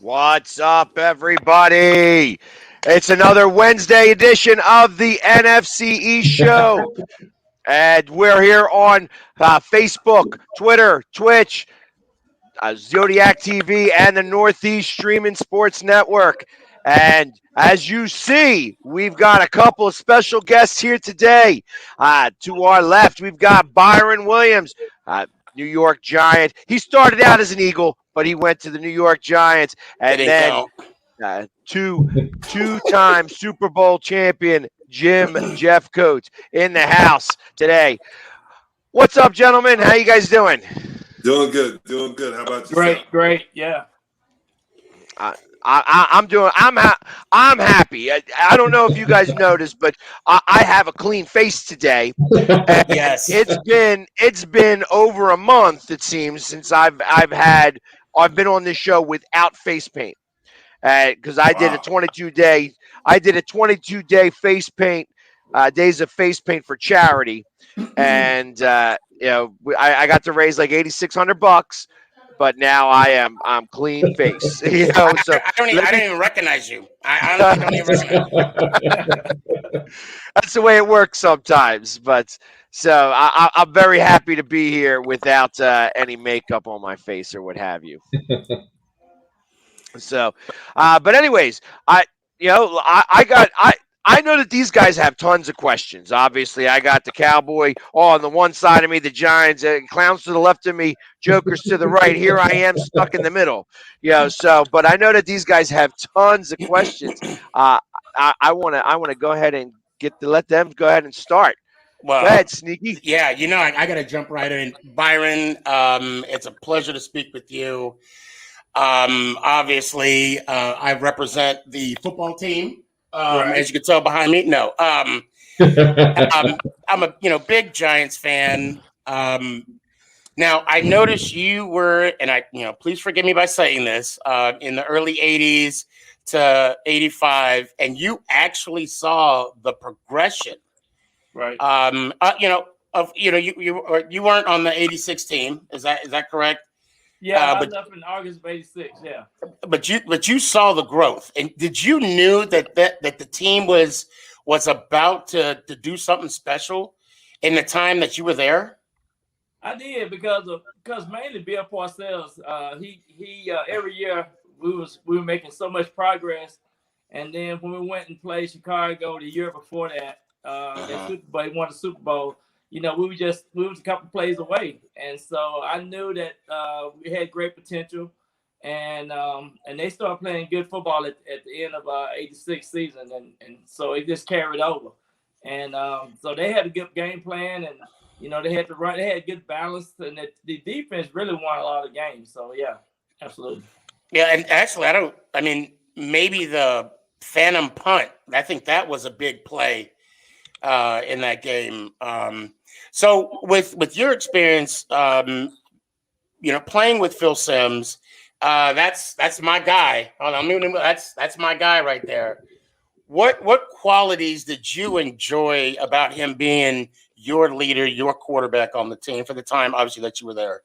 What's up, everybody? It's another Wednesday edition of the NFC East Show. And we're here on Facebook, Twitter, Twitch, Zodiac TV, and the Northeast Streaming Sports Network. And as you see, we've got a couple of special guests here today. To our left, we've got Byron Williams, New York Giant. He started out as an Eagle, but he went to the New York Giants. And Didn't then count. two-time Super Bowl champion Jim Jeffcoat in the house today. What's up, gentlemen? How you guys doing? Doing good. How about yourself? Great. Yeah. I'm happy. I don't know if you guys noticed, but I have a clean face today. Yes. It's been over a month, it seems, since I've been on this show without face paint. Because I did a 22-day face paint, days of face paint for charity, and I got to raise like $8,600, but now I'm clean face. So I don't even recognize you. I honestly don't even recognize you. That's the way it works sometimes. But so I'm very happy to be here without any makeup on my face or what have you. So, but anyways, I know that these guys have tons of questions. Obviously, I got the Cowboy on the one side of me, the Giants, clowns to the left of me, Jokers to the right. Here I am stuck in the middle. So, but I know that these guys have tons of questions. I want to go ahead and let them go ahead and start. Well, go ahead, Sneaky. Yeah, I got to jump right in. Byron, it's a pleasure to speak with you. Obviously, I represent the football team. Right. As you can tell behind me, no. I'm a big Giants fan. Now I noticed you were, and please forgive me by saying this, in the early '80s to '85, and you actually saw the progression. Right. You weren't on the '86 team. Is that correct? Yeah, I was up in August of '86. Yeah. But you saw the growth, and did you knew that the team was about to do something special in the time that you were there? I did because mainly Bill Parcells. He every year we were making so much progress, and then when we went and played Chicago the year before that, Super Bowl, he won the Super Bowl. We was a couple plays away, and so I knew that we had great potential, and they started playing good football at the end of '86 season, and so it just carried over, and so they had a good game plan, and they had to run, they had good balance, and the defense really won a lot of games. So yeah, absolutely. Yeah, and actually, maybe the phantom punt. I think that was a big play in that game. So with your experience, playing with Phil Simms, that's my guy. That's my guy right there. What qualities did you enjoy about him being your leader, your quarterback on the team for the time, obviously, that you were there?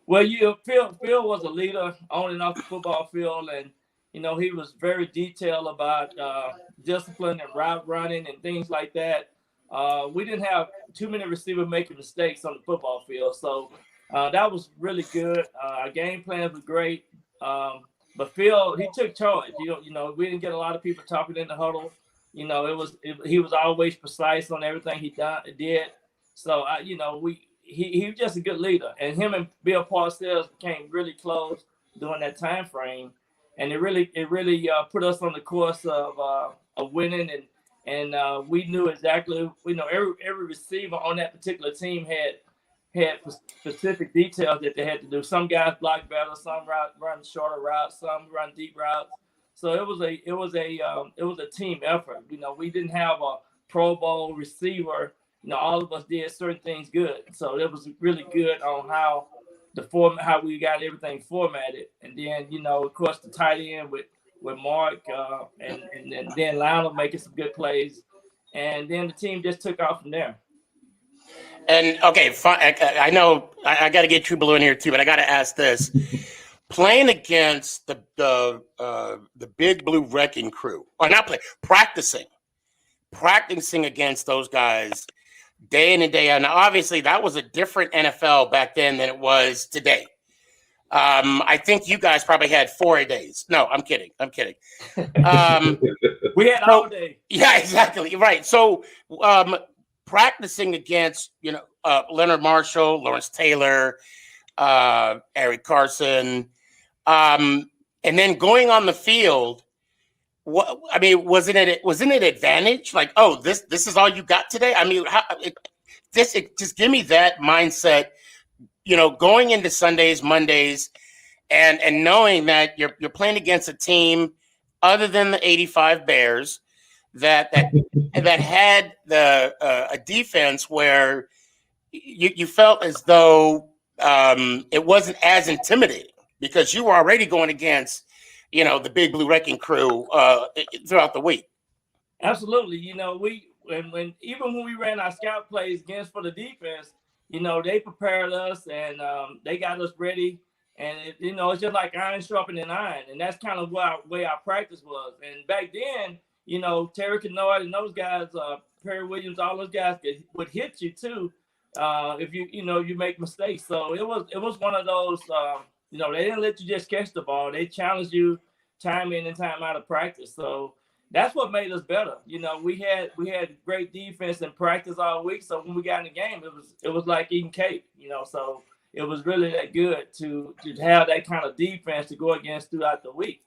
Well, Phil was a leader on and off the football field, and he was very detailed about discipline and route running and things like that. We didn't have too many receivers making mistakes on the football field, so that was really good. Our game plan was great, but Phil, he took charge. We didn't get a lot of people talking in the huddle. He was always precise on everything he did. So he was just a good leader, and him and Bill Parcells became really close during that time frame, and it really put us on the course of winning, and we knew exactly, every receiver on that particular team had specific details that they had to do. Some guys block better, some run shorter routes, some run deep routes. So it was a team effort. We didn't have a Pro Bowl receiver. All of us did certain things good. So it was really good on how we got everything formatted. And then, of course, the tight end with Mark and then Lionel making some good plays. And then the team just took off from there. And okay, fine. I know I got to get True Blue in here too, but I got to ask this: playing against the Big Blue Wrecking Crew, or not practicing against those guys day in and day out. Now, obviously, that was a different NFL back then than it was today. I think you guys probably had 4 days. No, I'm kidding. We had all day. Yeah, exactly. Right. So practicing against, Leonard Marshall, Lawrence Taylor, Eric Carson, and then going on the field. Wasn't it advantage? Like, oh, this is all you got today? I mean, just give me that mindset. Going into Sundays, Mondays, and knowing that you're playing against a team other than the '85 Bears that had a defense where you felt as though it wasn't as intimidating because you were already going against the Big Blue Wrecking Crew throughout the week. Absolutely. When we ran our scout plays against for the defense, they prepared us and they got us ready. And it's just like iron sharpening iron, and that's kind of what way our practice was. And back then, Terry Kennard and those guys, Perry Williams, all those guys would hit you too if you make mistakes. So it was one of those. They didn't let you just catch the ball. They challenged you time in and time out of practice. So that's what made us better. We had great defense in practice all week. So when we got in the game, it was like eating cake. So it was really that good to have that kind of defense to go against throughout the week.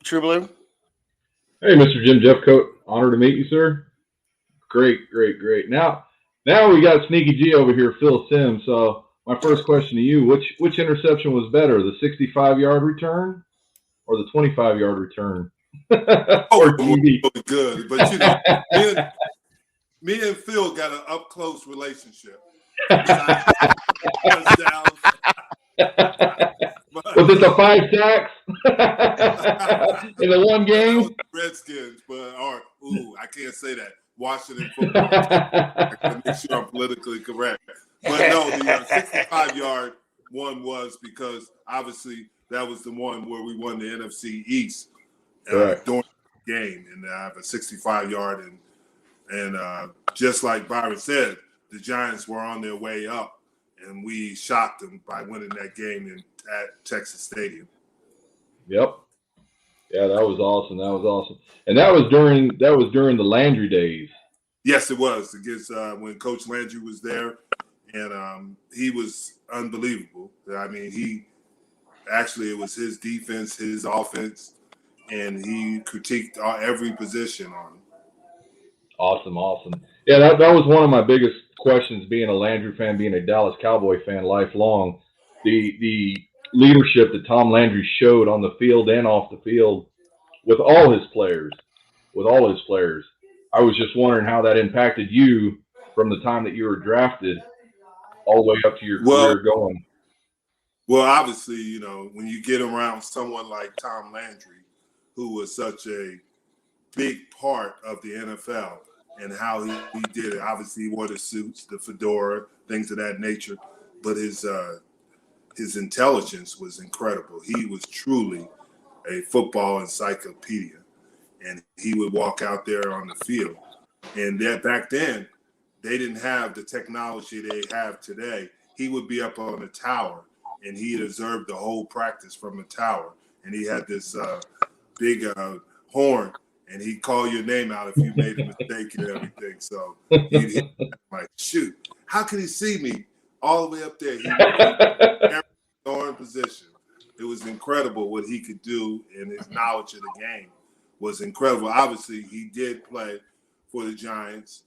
True Blue. Hey, Mr. Jim Jeffcoat. Honor to meet you, sir. Great. Now we got Sneaky G over here, Phil Sims. So my first question to you, which interception was better, the 65-yard return or the 25-yard return? Or TV? Good. But, me and Phil got an up-close relationship. Was it the 5 sacks in the one game? Redskins, I can't say that. Washington football. I gotta make sure I'm politically correct. But no, the 65-yard one was because obviously that was the one where we won the NFC East during the game, and I have a 65-yard, and just like Byron said, the Giants were on their way up, and we shocked them by winning that game at Texas Stadium. Yep. Yeah, that was awesome. And that was during the Landry days. Yes, it was. Against when Coach Landry was there, and he was unbelievable. I mean, it was his defense, his offense, and he critiqued every position on him. Awesome. Yeah, that was one of my biggest questions, being a Landry fan, being a Dallas Cowboy fan lifelong. The leadership that Tom Landry showed on the field and off the field with all his players. I was just wondering how that impacted you from the time that you were drafted all the way up to your career going. Well, obviously, when you get around someone like Tom Landry, who was such a big part of the NFL and how he did it. Obviously, he wore the suits, the fedora, things of that nature, but his intelligence was incredible. He was truly a football encyclopedia, and he would walk out there on the field. And back then, they didn't have the technology they have today. He would be up on the tower, and he'd observe the whole practice from the tower. And he had this big horn, and he'd call your name out if you made a mistake and everything. So he'd like, shoot, how could he see me all the way up there? He was in position. It was incredible what he could do, and his knowledge of the game was incredible. Obviously, he did play for the Giants,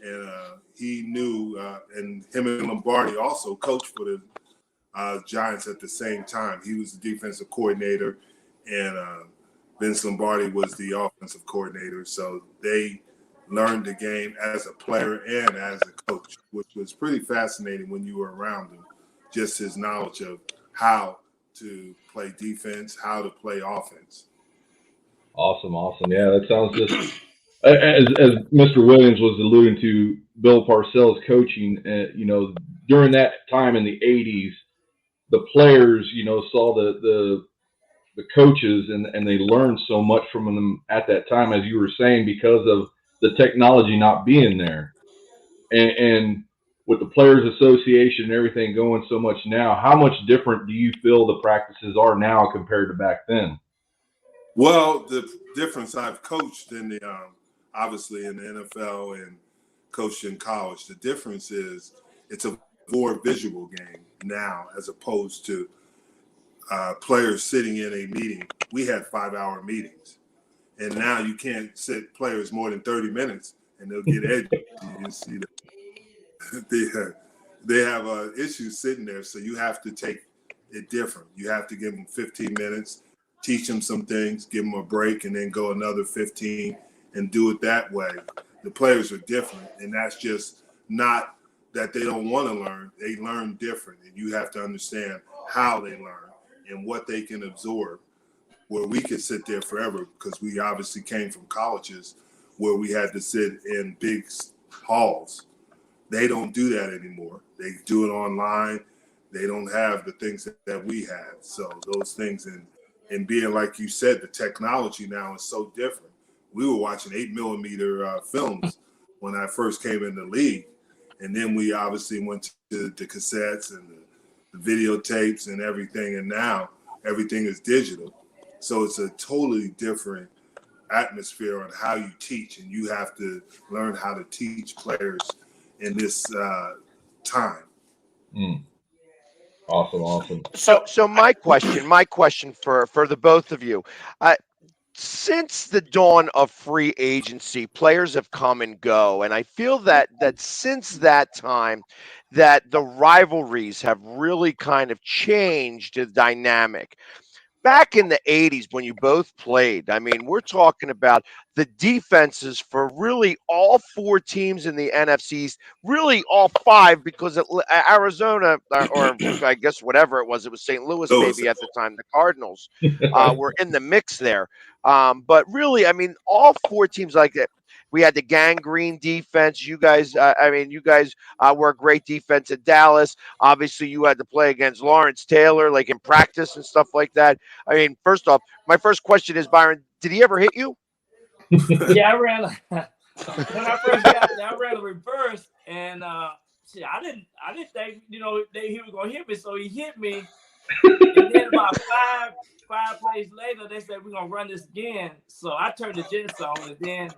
and he knew, and him and Lombardi also coached for the Giants at the same time. He was the defensive coordinator, and Vince Lombardi was the offensive coordinator. So they learned the game as a player and as a coach, which was pretty fascinating when you were around him. Just his knowledge of how to play defense, how to play offense. Awesome. Yeah, that sounds just as Mr. Williams was alluding to, Bill Parcells coaching. During that time in the '80s, the players, saw the coaches and they learned so much from them at that time, as you were saying, because of the technology not being there. And with the Players Association and everything going so much now, how much different do you feel the practices are now compared to back then? Well, the difference, I've coached in the obviously in the NFL and coached in college. The difference is it's a more visual game now as opposed to players sitting in a meeting. We had 5-hour meetings, and now you can't sit players more than 30 minutes and they'll get edgy. You see that they have issues sitting there, so you have to take it different. You have to give them 15 minutes, teach them some things, give them a break, and then go another 15 and do it that way. The players are different, and that's just not that they don't want to learn. They learn different, and you have to understand how they learn and what they can absorb, where we could sit there forever, because we obviously came from colleges where we had to sit in big halls. They don't do that anymore. They do it online. They don't have the things that we had. So those things, and being, like you said, the technology now is so different. We were watching 8mm films when I first came in the league. And then we obviously went to the cassettes and the videotapes and everything. And now everything is digital. So it's a totally different atmosphere on how you teach. And you have to learn how to teach players in this time. Awesome. So my question for the both of you, since the dawn of free agency, players have come and go, and I feel that since that time, that the rivalries have really kind of changed the dynamic. Back in the 80s when you both played, I mean, we're talking about the defenses for really all 4 teams in the NFCs, really all 5, because Arizona, or I guess whatever it was St. Louis maybe at the time, the Cardinals were in the mix there. But really, I mean, all 4 teams like that. We had the gangrene defense. You guys, were a great defense at Dallas. Obviously, you had to play against Lawrence Taylor, like in practice and stuff like that. I mean, first off, my first question is, Byron, did he ever hit you? Yeah, I ran. When I first got there, I ran a reverse, and I didn't think he was gonna hit me, so he hit me. And then about five plays later, they said we're gonna run this again. So I turned the jets on, and then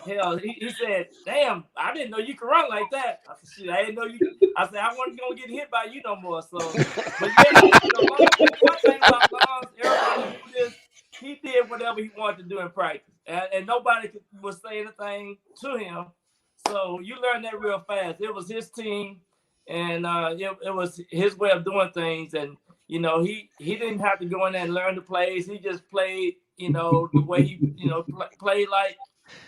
he said, "Damn, I didn't know you could run like that." I said, "Shit, I didn't know you." I said, "I wasn't gonna get hit by you no more." So, but yeah, one thing about Lawrence, everybody knew this. He did whatever he wanted to do in practice, and nobody would say anything to him. So you learn that real fast. It was his team, and it was his way of doing things, and he didn't have to go in there and learn the plays. He just played, the way he, played like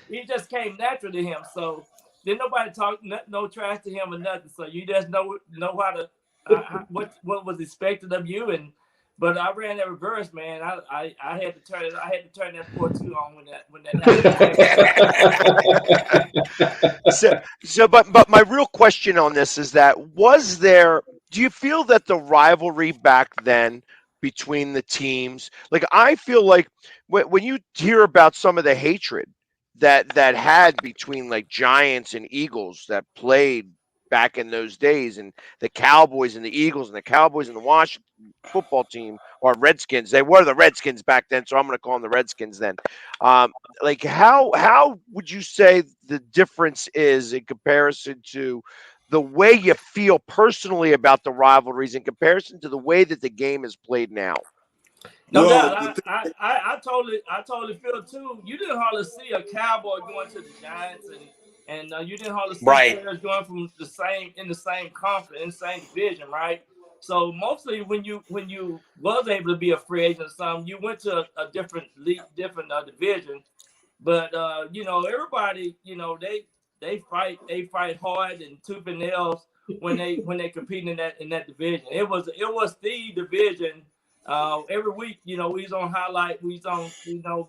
he just came natural to him. So then nobody talk no trash to him or nothing. So you just know how to what was expected of you. But I ran that reverse, man. I had to turn it. I had to turn that 4-2 on when that happened. But my real question on this is that do you feel that the rivalry back then between the teams, like I feel like when you hear about some of the hatred that had between like Giants and Eagles that played back in those days, and the Cowboys and the Eagles and the Cowboys and the Washington football team, or Redskins, they were the Redskins back then, so I'm going to call them the Redskins then. Like how would you say the difference is in comparison to the way you feel personally about the rivalries in comparison to the way that the game is played now? No doubt. I totally feel too. You didn't hardly see a Cowboy going to the Giants, and you didn't hardly see players going from the same conference, in the same division, right? So mostly when you was able to be a free agent or something, you went to a different league, different division. But everybody, they fight hard and tooth and nails when they compete in that division. It was the division. Every week, we was on highlight. We was on,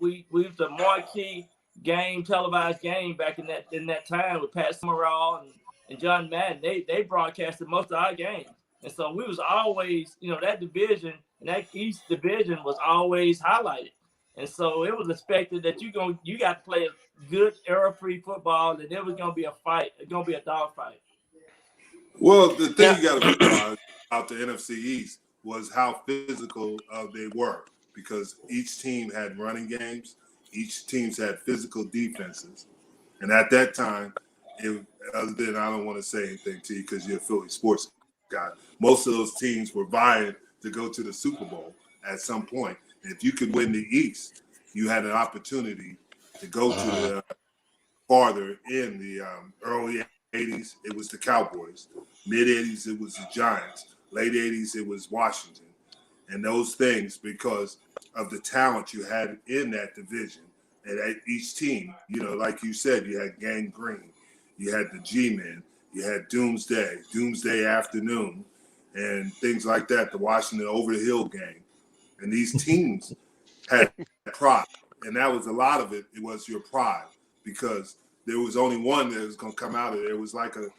we was the marquee game, televised game back in that time with Pat Summerall and John Madden. They broadcasted most of our games. And so we was always, that division and that East division was always highlighted. And so it was expected that you got to play a good error-free football, and there was going to be a fight. It's going to be a dog fight. Well, the thing you got to realize about the NFC East was how physical they were, because each team had running games, each teams had physical defenses, and at that time, other than I don't want to say anything to you because you're a Philly sports guy, most of those teams were vying to go to the Super Bowl at some point. And if you could win the East, you had an opportunity to go to the farther in the early 80s. It was the Cowboys. Mid 80s, it was the Giants. Late 80s, it was Washington. And those things, because of the talent you had in that division. And at each team, like you said, you had Gang Green, you had the G-Men, you had Doomsday Afternoon, and things like that, the Washington Over the Hill Gang. And these teams had pride. And that was a lot of it. It was your pride, because there was only one that was going to come out of there. It was like a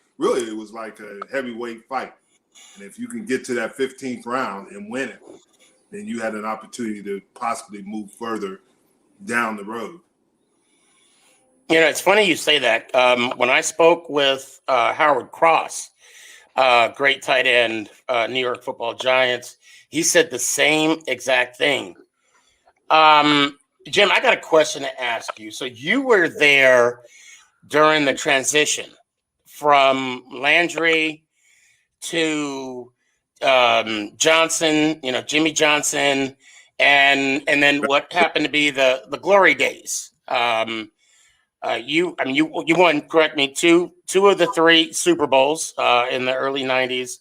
heavyweight fight. And if you can get to that 15th round and win it, then you had an opportunity to possibly move further down the road. It's funny you say that. When I spoke with Howard Cross, great tight end, New York Football Giants, he said the same exact thing. Jim, I got a question to ask you. So you were there during the transition from Landry to Johnson, Jimmy Johnson, and then what happened to be the glory days. You won, correct me, two of the three Super Bowls in the early 90s.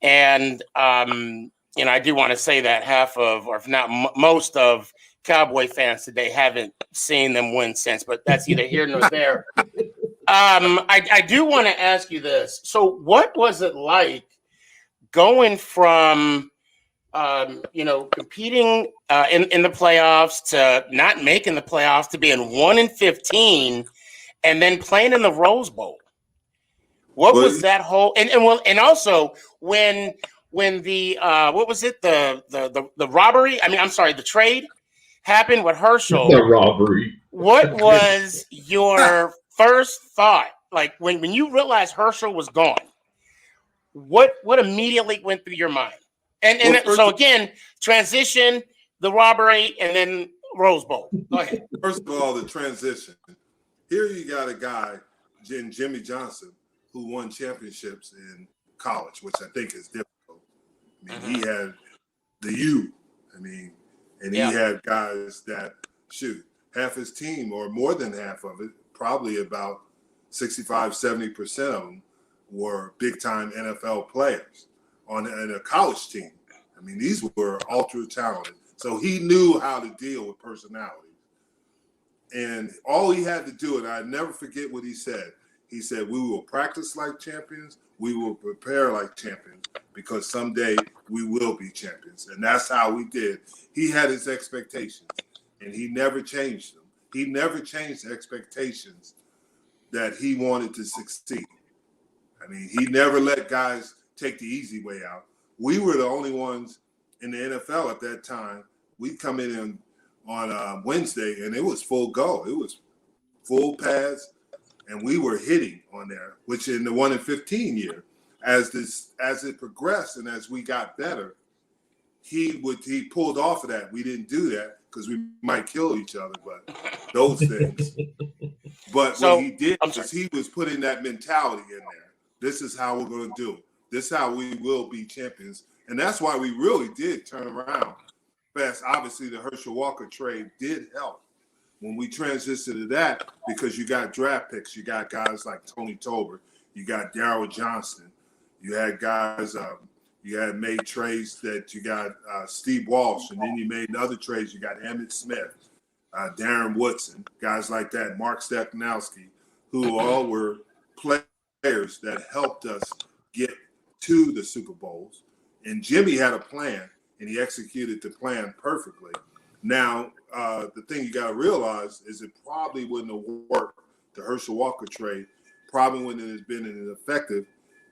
And, I do want to say that half of, or if not most of, Cowboy fans today haven't seen them win since, but that's either here nor there. I do want to ask you this. So what was it like going from, competing in the playoffs to not making the playoffs to being 1-15 and then playing in the Rose Bowl? What was that whole and also when the what was it, the robbery? The trade happened with Herschel. The robbery. What was your first thought? Like when you realized Herschel was gone, what immediately went through your mind? So again, transition, the robbery, and then Rose Bowl. Go ahead. First of all, the transition. Here you got a guy, Jimmy Johnson, who won championships in college, which I think is difficult. He had the U. And he had guys that, half his team, or more than half of it, probably about 65, 70% of them were big-time NFL players in a college team. These were ultra talented. So he knew how to deal with personality. And all he had to do, and I never forget what he said. He said, we will practice like champions. We will prepare like champions, because someday we will be champions. And that's how we did. He had his expectations, and he never changed them. He never changed the expectations that he wanted to succeed. He never let guys take the easy way out. We were the only ones in the NFL at that time. We'd come in on Wednesday, and it was full go. It was full pads, and we were hitting on there, which in the 1-15 year, as it progressed and as we got better, he pulled off of that. We didn't do that because we might kill each other, but those things. But what he did was he was putting that mentality in there. This is how we're going to do it. This is how we will be champions. And that's why we really did turn around fast. Obviously, the Herschel Walker trade did help when we transitioned to that, because you got draft picks. You got guys like Tony Tolbert. You got Darryl Johnston. You had guys, you had made trades that you got Steve Walsh, and then you made other trades. You got Emmitt Smith, Darren Woodson, guys like that, Mark Stepnowski, who all were players that helped us get to the Super Bowls. And Jimmy had a plan, and he executed the plan perfectly. Now, the thing you got to realize is it probably wouldn't have worked, the Herschel Walker trade, probably wouldn't have been effective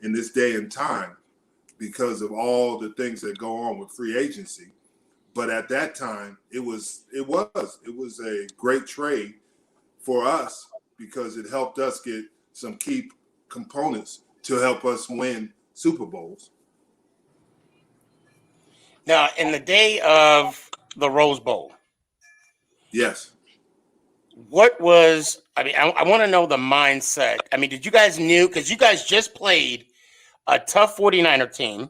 in this day and time because of all the things that go on with free agency. But at that time, it was a great trade for us because it helped us get some key components to help us win Super Bowls. Now, in the day of the Rose Bowl, yes. What was, I want to know the mindset. I mean, did you guys because you guys just played a tough 49er team.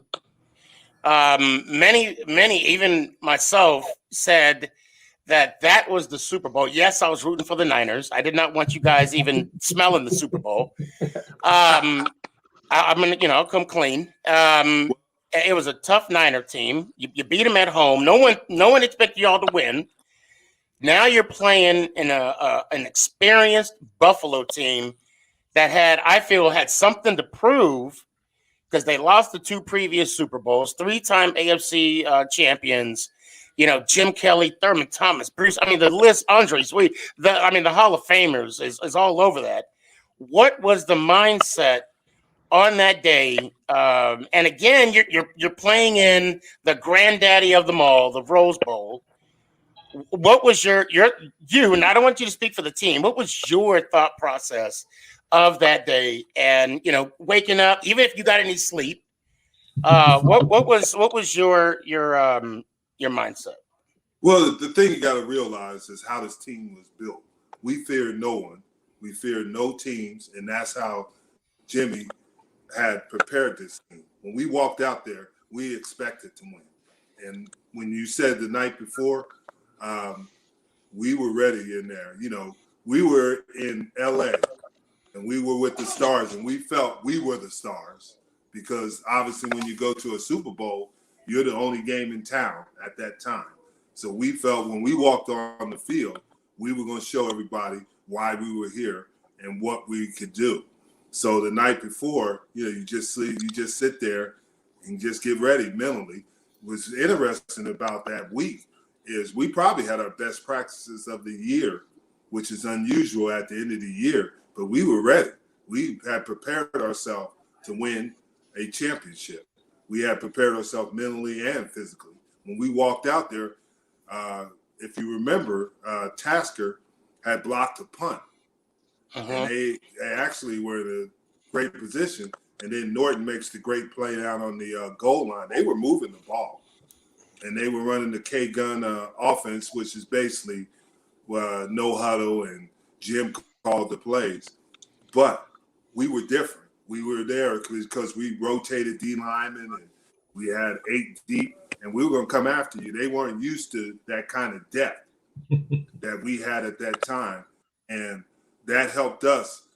Many, even myself said that was the Super Bowl. Yes, I was rooting for the Niners. I did not want you guys even smelling the Super Bowl. I'm going to, I'll come clean. It was a tough Niner team. You beat them at home. No one expected y'all to win. Now you're playing in an experienced Buffalo team that had something to prove because they lost the 2 previous Super Bowls, 3-time AFC champions. Jim Kelly, Thurman Thomas, Bruce. The list, Andre Sweet. The Hall of Famers is all over that. What was the mindset on that day? And again, you're playing in the granddaddy of them all, the Rose Bowl. What was your and I don't want you to speak for the team. What was your thought process of that day? And waking up, even if you got any sleep, what was your mindset? Well, the thing you got to realize is how this team was built. We feared no one. We feared no teams, and that's how Jimmy had prepared this team. When we walked out there, we expected to win. And when you said the night before, we were ready in there. We were in LA and we were with the stars, and we felt we were the stars because obviously when you go to a Super Bowl, you're the only game in town at that time. So we felt when we walked on the field, we were going to show everybody why we were here and what we could do. So the night before, you just sit there and just get ready mentally. What's interesting about that week is we probably had our best practices of the year, which is unusual at the end of the year, but we were ready. We had prepared ourselves to win a championship. We had prepared ourselves mentally and physically. When we walked out there, if you remember, Tasker had blocked a punt. And they actually were in a great position. And then Norton makes the great play down on the goal line. They were moving the ball. And they were running the K-gun offense, which is basically no huddle, and Jim called the plays. But we were different. We were there because we rotated D linemen, and we had 8 deep, and we were going to come after you. They weren't used to that kind of depth that we had at that time. And that helped us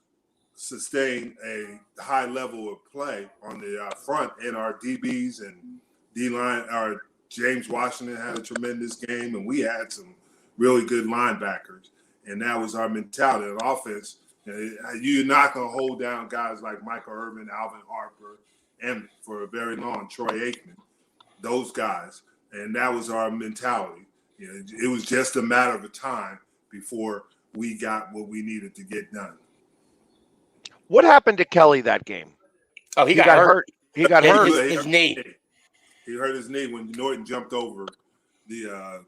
sustain a high level of play on the front, and our DBs and D-line, our James Washington had a tremendous game, and we had some really good linebackers, and that was our mentality on offense. You're not going to hold down guys like Michael Irvin, Alvin Harper, and for a very long, Troy Aikman, those guys, and that was our mentality. It was just a matter of time before we got what we needed to get done. What happened to Kelly that game? Oh, he got hurt. He got hurt. His knee. He hurt his knee when Norton jumped over the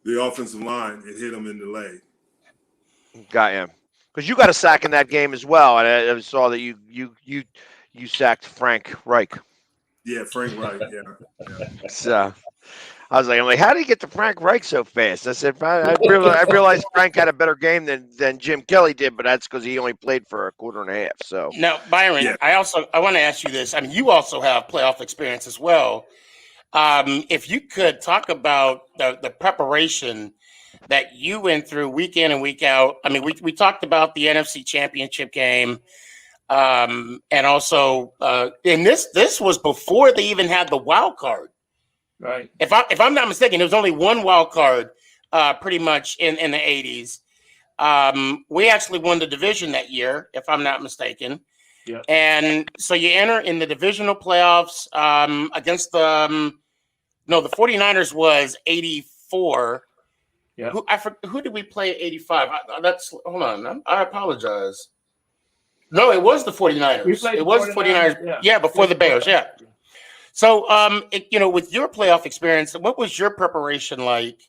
offensive line. It hit him in the leg. Got him. Because you got a sack in that game as well, and I saw that you sacked Frank Reich. Yeah, Frank Reich. Yeah. So I was like, how did he get to Frank Reich so fast? I said, I realized Frank had a better game than Jim Kelly did, but that's because he only played for a quarter and a half. So now, Byron, yeah. I want to ask you this. You also have playoff experience as well. If you could talk about the preparation that you went through week in and week out. We talked about the NFC Championship game, and also, and this was before they even had the wild card. Right. If I'm not mistaken, there was only one wild card, pretty much in the 80s. We actually won the division that year, if I'm not mistaken. Yeah. And so you enter in the divisional playoffs against the 49ers was 84. Yeah. Who did we play at 85? Hold on. I apologize. No, it was the 49ers. It was the 49ers. Yeah, before the Bears. Yeah. So, with your playoff experience, what was your preparation like?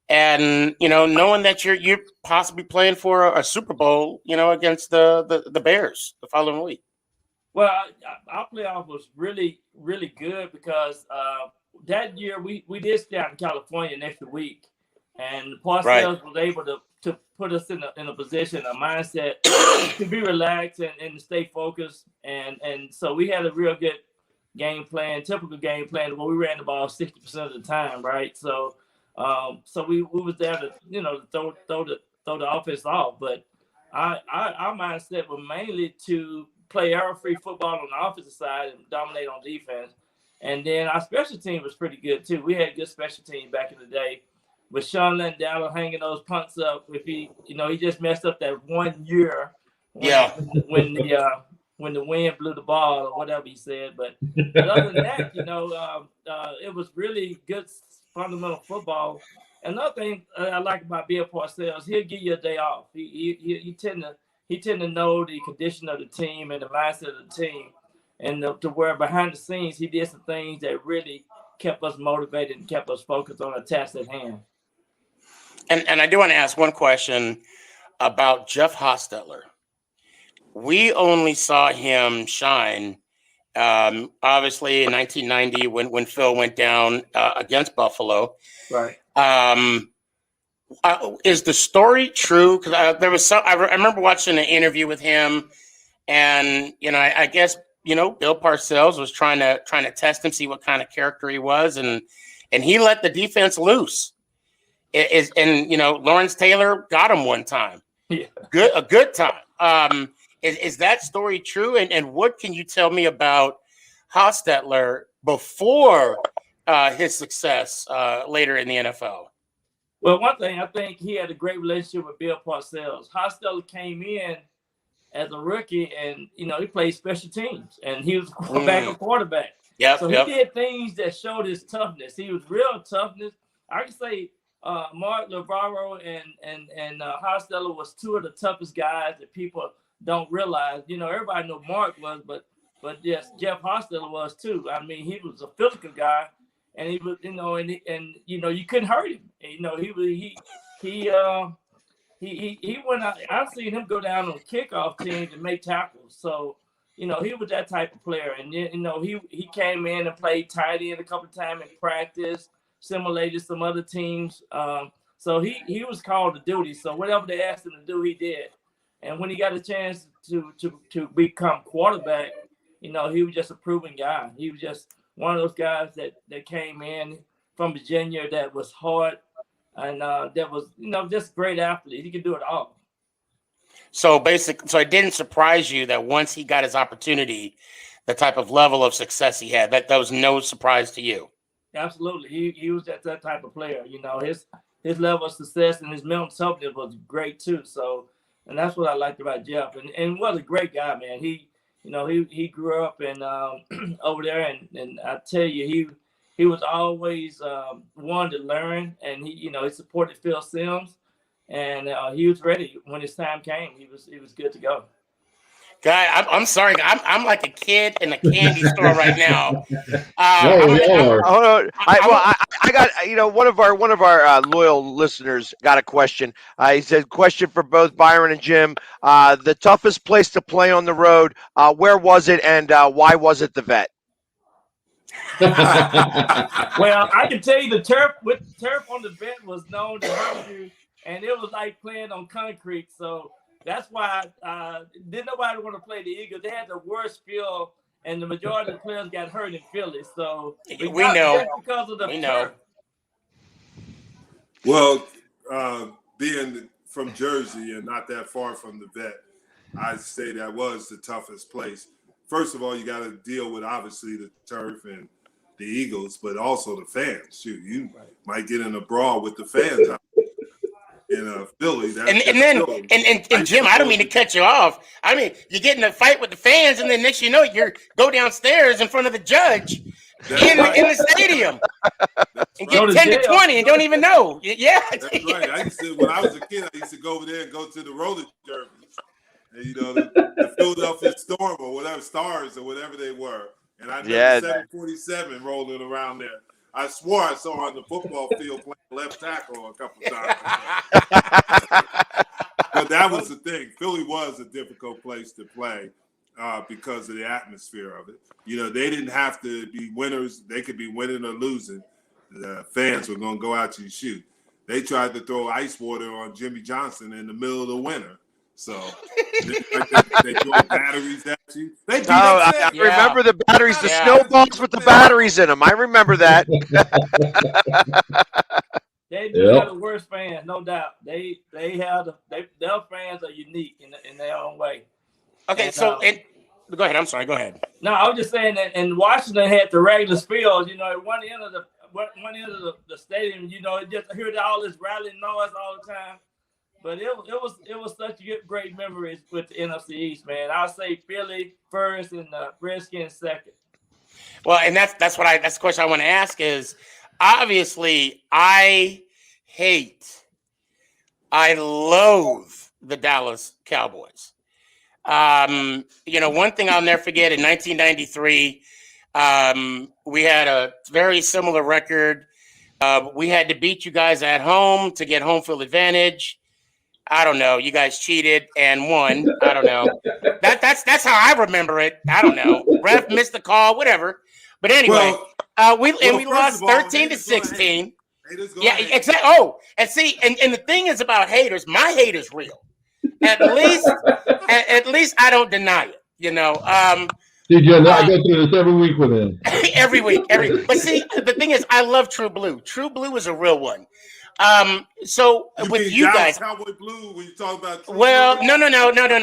And knowing that you're possibly playing for a Super Bowl, against the Bears the following week. Well, our playoff was really, really good because that year we did stay out in California an extra week, and Parcells was able to put us in a position, a mindset to be relaxed and to stay focused, and so we had a real good game plan, typical game plan where we ran the ball 60% of the time, right? So we was there to throw the offense off, but our mindset was mainly to play error-free football on the offensive side and dominate on defense. And then our special team was pretty good too. We had good special teams back in the day, with Sean Landau hanging those punts up. If he just messed up that 1 year when the wind blew the ball or whatever he said. But other than that, it was really good fundamental football. Another thing I like about Bill Parcells, he'll give you a day off. He tend to know the condition of the team and the mindset of the team, and to where behind the scenes he did some things that really kept us motivated and kept us focused on a task at hand. And I do want to ask one question about Jeff Hostetler. We only saw him shine, obviously, in 1990 when Phil went down against Buffalo. Right. Is the story true? Because there was I remember watching an interview with him, and I guess Bill Parcells was trying to test him, see what kind of character he was, and he let the defense loose. Lawrence Taylor got him one time. Yeah. A good time. Is that story true? And what can you tell me about Hostetler before his success later in the NFL? Well, one thing, I think he had a great relationship with Bill Parcells. Hostetler came in as a rookie, and he played special teams, and he was a backup quarterback. So he did things that showed his toughness. He was real toughness. I can say Mark Rebroadcast and Hostetler was two of the toughest guys that people don't realize. Everybody knew Mark was, but yes, Jeff Hostetler was too. I mean, he was a physical guy, and he was, you couldn't hurt him. He went out. I've seen him go down on kickoff teams and make tackles. So, he was that type of player. And he came in and played tight end a couple of times in practice, simulated some other teams. So he was called to duty. So whatever they asked him to do, he did. And when he got a chance to become quarterback, he was just a proven guy. He was just one of those guys that came in from Virginia that was hard and that was, just a great athlete. He could do it all. So it didn't surprise you that once he got his opportunity, the type of level of success he had, that was no surprise to you. Absolutely. He was that type of player. His level of success and his mental toughness was great too. So, and that's what I liked about Jeff. And was a great guy, man. He grew up and over there, and I tell you, he was always one to learn, and he supported Phil Simms, and he was ready when his time came. He was good to go. Guy, I'm sorry. I'm like a kid in a candy store right now. Hold on. I got one of our loyal listeners got a question. He said, question for both Byron and Jim. The toughest place to play on the road. Where was it, and why was it the Vet? Well, I can tell you the turf on the Vet was known to hurt you, and it was like playing on concrete. So that's why didn't nobody want to play the Eagles. They had the worst field, and the majority of the players got hurt in Philly. So we know because of the turf. Know. Well, being from Jersey and not that far from the Vet, I'd say that was the toughest place. First of all, you got to deal with obviously the turf and the Eagles, but also the fans. Shoot, you might get in a brawl with the fans out in Philly. And Jim, I don't mean to cut you off. I mean, you get in a fight with the fans, and then next you know, you go downstairs in front of the judge in the stadium and get 10 to 20 and don't even know. Yeah, that's right. When I was a kid, I used to go over there and go to the roller derbies. And, the Philadelphia Storm or whatever, Stars or whatever they were. And I remember 747 rolling around there. I swore I saw her on the football field playing left tackle a couple times. But that was the thing. Philly was a difficult place to play because of the atmosphere of it. You know, they didn't have to be winners. They could be winning or losing. The fans were going to go out to shoot. They tried to throw ice water on Jimmy Johnson in the middle of the winter. So they throw batteries at you. They beat I remember the batteries, the snowballs with the batteries in them. I remember that. They do have the worst fans, no doubt. Their fans are unique in their own way. Okay, and, go ahead. I'm sorry. Go ahead. No, I was just saying that. And Washington had the regular field. You know, at one end of the stadium, you know, just heard all this rattling noise all the time. But it was such great memories with the NFC East, man. I'll say Philly first and the Redskins second. Well, and that's the question I want to ask is, obviously I loathe the Dallas Cowboys. You know, one thing I'll never forget, in 1993, we had a very similar record. We had to beat you guys at home to get home field advantage. I don't know. You guys cheated and won. I don't know. That's how I remember it. I don't know. Ref missed the call, whatever. But anyway, we lost 13-16. Yeah, exactly. Oh, and see, and the thing is about haters. My hate is real. At least I don't deny it. You know. Did you not go through this every week with him? Every week. But see, the thing is, I love True Blue. True Blue is a real one. So with you guys, Cowboy Blue, when you talk about True Blue? No.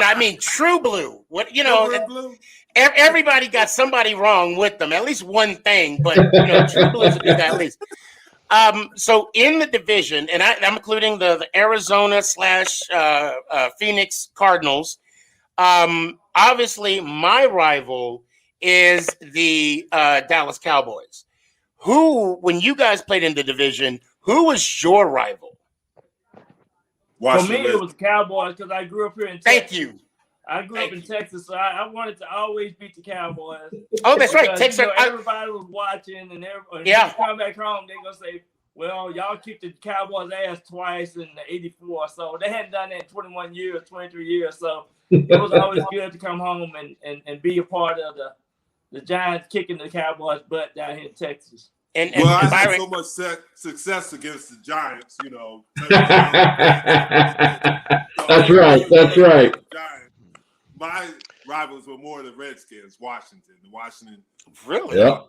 I mean True Blue. What Blue? Everybody got somebody wrong with them. At least one thing, but True Blue is a good guy at least. So in the division, and I'm including the Arizona / Phoenix Cardinals. Obviously, my rival is the Dallas Cowboys. Who, when you guys played in the division, who was your rival? For me, it was the Cowboys because I grew up here in Texas. Thank you. I grew up in Texas, so I wanted to always beat the Cowboys. Oh, that's right. Texas. Everybody was watching, and when you come back home, they're going to say, well, y'all kicked the Cowboys' ass twice in '84. So they hadn't done that in 21 years, 23 years. So it was always good to come home and be a part of the Giants kicking the Cowboys' butt down here in Texas. I had so much success against the Giants, you know. That's right. My rivals were more the Redskins, Washington. Really? Yep.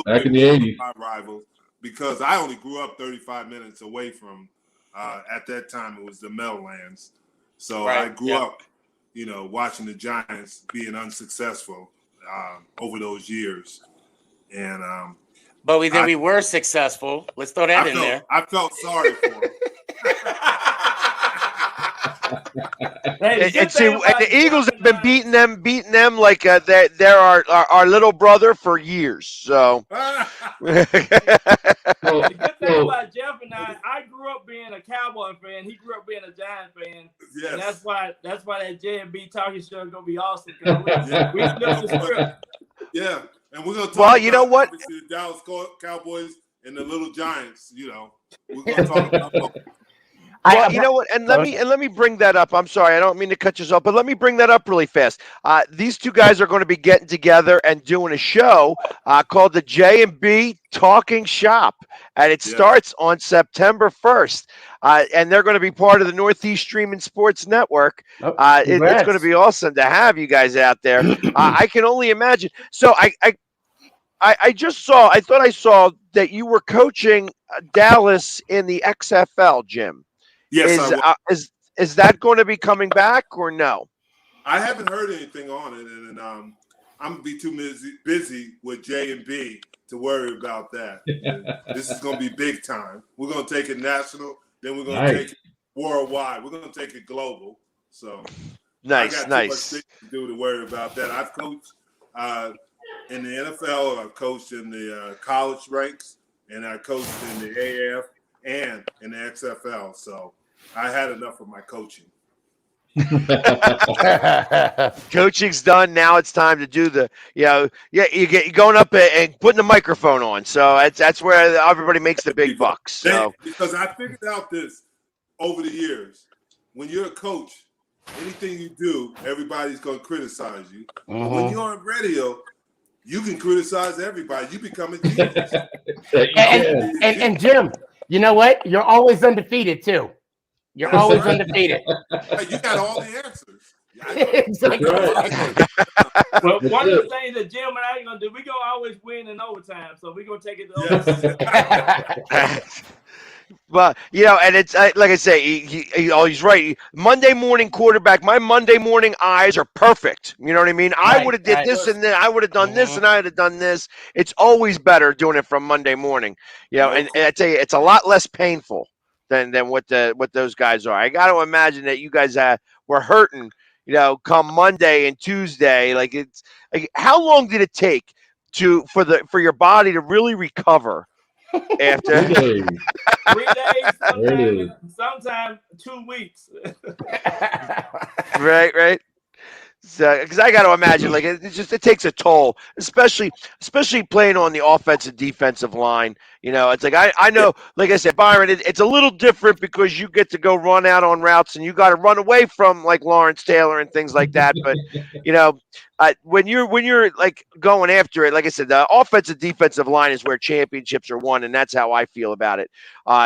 Back in the 80s. My rivals, because I only grew up 35 minutes away from, at that time, it was the Meadowlands. So I grew up, watching the Giants being unsuccessful over those years. And but we were successful. Let's throw that in there. I felt sorry for him. And the Eagles have been beating them like they're our little brother for years. So the good thing about Jeff and I grew up being a Cowboy fan. He grew up being a Giant fan. Yes. And that's why that J&B talking show is gonna be awesome. We flipped the script. Yeah. And we're going to talk about, you know what? Obviously, the Dallas Cowboys and the Little Giants, We're going to talk about both. Well, you know what? And let me bring that up. I'm sorry, I don't mean to cut you off, but let me bring that up really fast. These two guys are going to be getting together and doing a show called the J&B Talking Shop, and it starts on September 1st. And they're going to be part of the Northeast Streaming Sports Network. It's going to be awesome to have you guys out there. I can only imagine. So I thought I saw that you were coaching Dallas in the XFL, Jim. Yes, is that going to be coming back or no? I haven't heard anything on it, and I'm going to be too busy with J&B to worry about that. This is going to be big time. We're going to take it national, then we're going to take it worldwide. We're going to take it global. So nice. I got too much things to do to worry about that. I've coached in the NFL, I've coached in the college ranks, and I coached in the AF and in the XFL. So I had enough of my coaching. Coaching's done. Now it's time to do the, you're going up and putting the microphone on. So that's where everybody makes the big bucks. So because I figured out this over the years, when you're a coach, anything you do, everybody's going to criticize you. But when you're on radio, you can criticize everybody. You become a genius. and Jim, you know what? You're always undefeated too. You're always undefeated. You got all the answers. Exactly. Well, one of the things that Jim and I are gonna do, we're gonna always win in overtime, so we're gonna take it to overtime. But and it's like I say, he's right. Monday morning quarterback. My Monday morning eyes are perfect. You know what I mean? I would have did this and then I would have done this and I would have done this. It's always better doing it from Monday morning. And I tell you, it's a lot less painful than what those guys are. I got to imagine that you guys were hurting. Come Monday and Tuesday. Like it's like, how long did it take for your body to really recover? After 3 days, sometimes 2 weeks. Right. So, because I got to imagine, like it takes a toll, especially playing on the offensive defensive line. It's like I know, like I said, Byron, it's a little different because you get to go run out on routes and you got to run away from like Lawrence Taylor and things like that. But when you're like going after it, like I said, the offensive defensive line is where championships are won, and that's how I feel about it.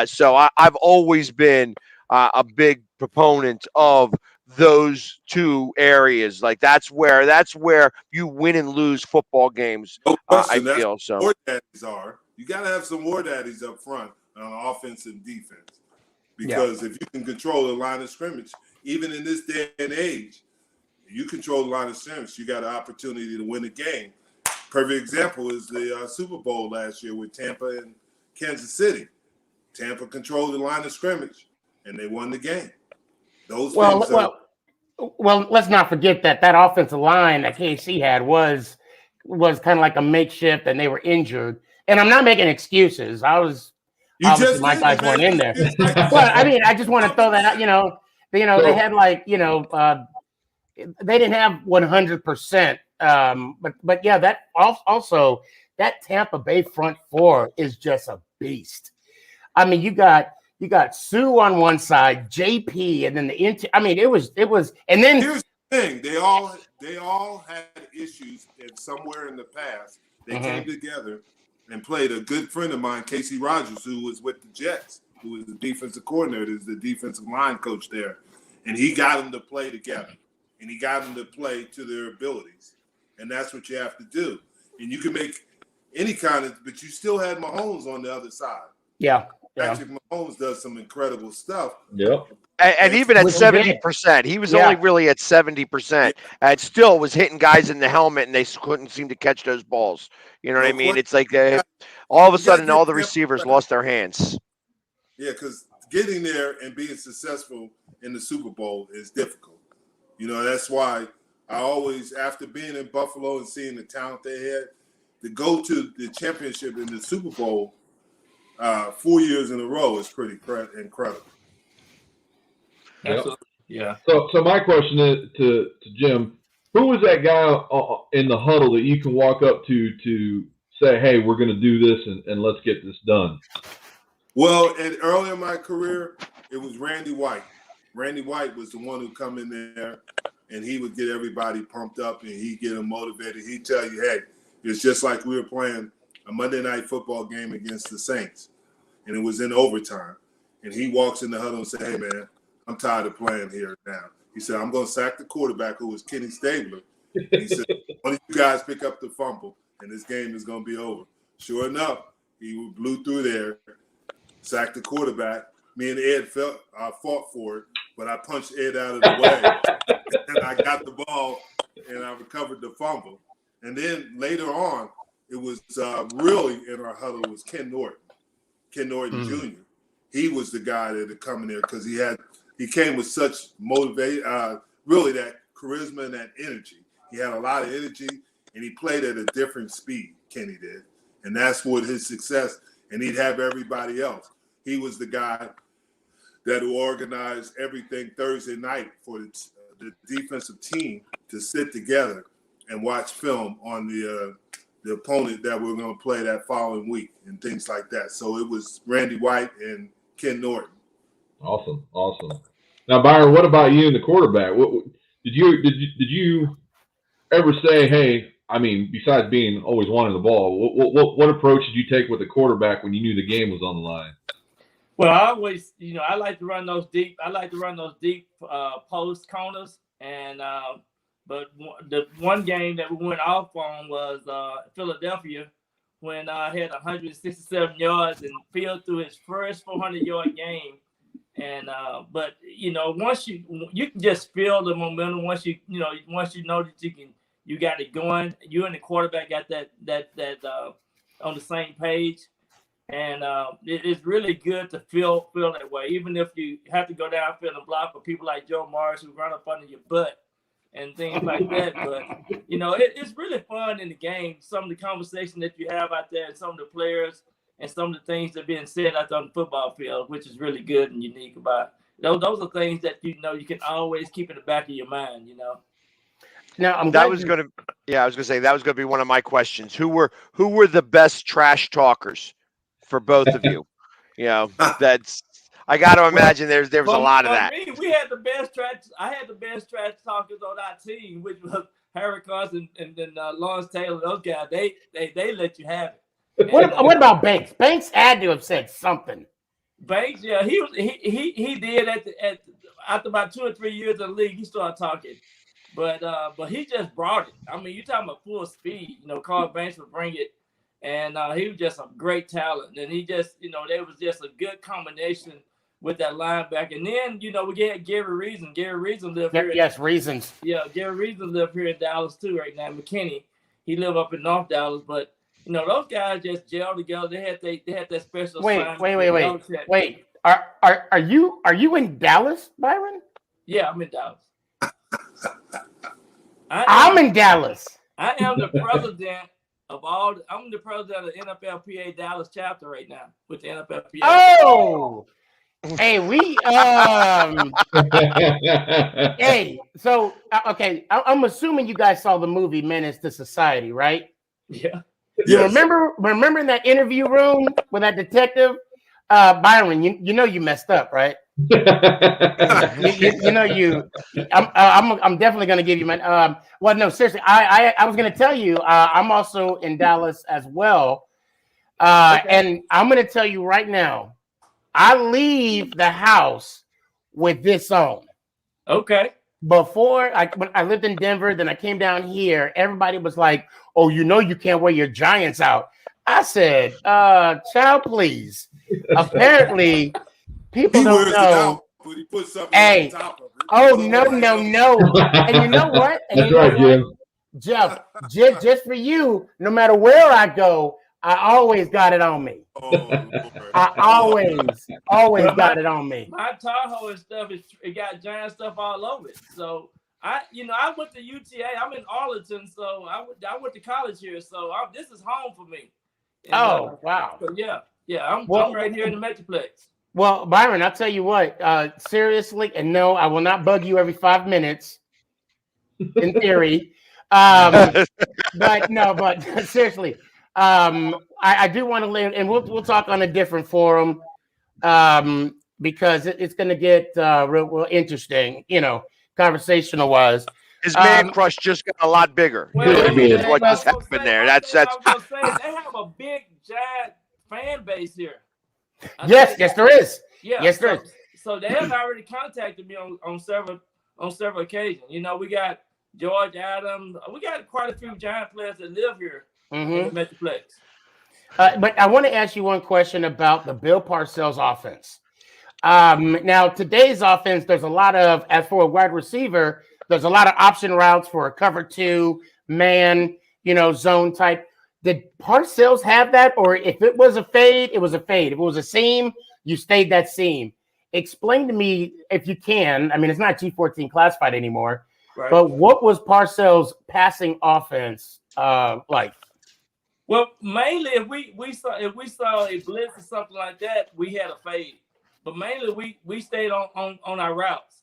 So I've always been a big proponent of those two areas. Like that's where you win and lose football games. No question, I feel so. War daddies are. You got to have some war daddies up front on offense and defense, because if you can control the line of scrimmage, even in this day and age, you control the line of scrimmage, you got an opportunity to win a game. Perfect example is the Super Bowl last year with Tampa and Kansas City. Tampa controlled the line of scrimmage, and they won the game. Well, let's not forget that offensive line that KC had was kind of like a makeshift, and they were injured. And I'm not making excuses. My guys weren't in there. But I mean, I just want to throw that out. They had they didn't have 100%. But yeah, that also that Tampa Bay front four is just a beast. I mean, you got Sue on one side, JP, and then it was, and then here's the thing: they all had issues, and somewhere in the past they came together and played. A good friend of mine, Casey Rogers, who was with the Jets, who was the defensive coordinator, is the defensive line coach there, and he got them to play together, and he got them to play to their abilities, and that's what you have to do. And you can make any kind of, but you still had Mahomes on the other side. Yeah. Patrick Mahomes does some incredible stuff. Yep. And even at 70%, he was only really at 70%, and still was hitting guys in the helmet, and they couldn't seem to catch those balls. You know what I mean? It's like all of a sudden, all the receivers lost their hands. Yeah, because getting there and being successful in the Super Bowl is difficult. That's why I always, after being in Buffalo and seeing the talent they had, to go to the championship in the Super Bowl 4 years in a row is pretty incredible. Absolutely. Yeah. So my question is to Jim, who was that guy in the huddle that you can walk up to say, hey, we're going to do this and let's get this done? Well, early in my career, it was Randy White. Randy White was the one who come in there and he would get everybody pumped up and he'd get them motivated. He'd tell you, hey, it's just like we were playing a Monday night football game against the Saints, and it was in overtime. And he walks in the huddle and said, hey, man, I'm tired of playing here now. He said, I'm going to sack the quarterback, who was Kenny Stabler. He said, one of you guys pick up the fumble, and this game is going to be over. Sure enough, he blew through there, sacked the quarterback. Me and Ed fought for it, but I punched Ed out of the way, and I got the ball, and I recovered the fumble. And then later on, it was really in our huddle was Ken Norton Jr. He was the guy that had come in there because he came with such really that charisma and that energy. He had a lot of energy, and he played at a different speed, Kenny did. And that's what his success, and he'd have everybody else. He was the guy that would organize everything Thursday night for the defensive team to sit together and watch film on the opponent that we're going to play that following week and things like that. So it was Randy White and Ken Norton. Awesome. Now, Byron, what about you and the quarterback? Did you ever say, hey, I mean, besides being always wanting the ball, what approach did you take with the quarterback when you knew the game was on the line? Well, I always, I like to run those deep. I like to run those deep post corners. And but the one game that we went off on was Philadelphia, when I had 167 yards and Field threw his first 400-yard game. And but once you can just feel the momentum once you know that you got it going. You and the quarterback got that on the same page. And it's really good to feel that way, even if you have to go downfield and block for people like Joe Morris who run up under your butt and things like that. But it's really fun in the game. Some of the conversation that you have out there, and some of the players, and some of the things that are being said out there on the football field, which is really good and unique about it. Those are things that you can always keep in the back of your mind. Now, I was going to say that was going to be one of my questions. Who were the best trash talkers for both of you? That's I got to imagine there was a lot of that. Me, we had the best trash. I had the best trash talkers on our team, which was Harry Carson and then Lawrence Taylor. Those guys, they let you have it. What about Banks? Banks had to have said something. Banks, yeah, he did after about 2 or 3 years in the league, he started talking. But he just brought it. I mean, you're talking about full speed. Carl Banks would bring it, and he was just a great talent. And he just, there was just a good combination with that linebacker. And then, we get Gary Reason. Gary Reason lived here. Yes, Reasons. Yeah, Gary Reason lived here in Dallas too right now. McKinney, he lived up in North Dallas, but those guys just gelled together. They had that special. Wait. Are you in Dallas, Byron? Yeah, I'm in Dallas. I'm in Dallas. I am the president I'm the president of the NFLPA Dallas chapter right now with the NFLPA. Oh, hey, hey, so okay, I'm assuming you guys saw the movie Menace to Society, right? Yeah. You remember in that interview room with that detective, Byron? You messed up, right? I'm definitely going to give you my. Well, no, seriously, I was going to tell you, I'm also in Dallas as well, okay. And I'm going to tell you right now, I leave the house with this on. Okay. Before when I lived in Denver, then I came down here. Everybody was like, "Oh, you can't wear your Giants out." I said, "Child, please." Apparently, people don't know. But he put something on top of it. Oh no! And you know what? That's right, Jim. Jeff, just for you, no matter where I go, I always got it on me. I always got it on me. My Tahoe and stuff it got giant stuff all over it. So I went to UTA. I'm in Arlington, so I went to college here. So this is home for me. And, wow. So I'm right here in the Metroplex. Well, Byron, I'll tell you what. Seriously, and no, I will not bug you every 5 minutes. In theory, but seriously. I do want to live, and we'll talk on a different forum because it's going to get real interesting, conversational wise. His man crush just got a lot bigger. What just happened there? That's. They have a big, giant fan base here. Yes, there is. Yeah, yes, there is. So they have already contacted me on several occasions. We got George Adams. We got quite a few giant players that live here. In the Metroplex. But I want to ask you one question about the Bill Parcells offense. Now, today's offense, there's a lot of, as for a wide receiver, there's a lot of option routes for a cover 2, man, zone type. Did Parcells have that? Or if it was a fade, it was a fade. If it was a seam, you stayed that seam. Explain to me, if you can, I mean, it's not G14 classified anymore, right. But what was Parcells' passing offense like? Well, mainly if we saw a blitz or something like that, we had a fade. But mainly we stayed on our routes.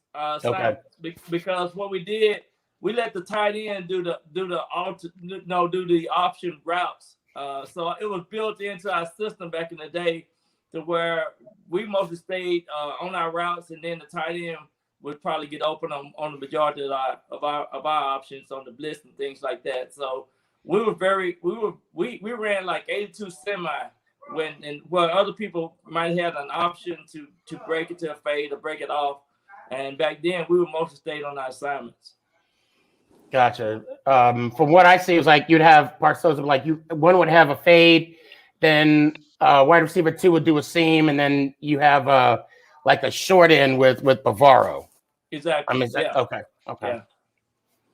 because what we did, we let the tight end do the option routes. So it was built into our system back in the day, to where we mostly stayed on our routes, and then the tight end would probably get open on the majority of our options on the blitz and things like that. So we ran like 82 semi where other people might have an option to break it to a fade or break it off. And back then we would mostly stay on our assignments. Gotcha. From what I see, it was like you'd have Parcells, like one would have a fade, then wide receiver 2 would do a seam, and then you have like a short end with Bavaro. Exactly. Okay. Yeah.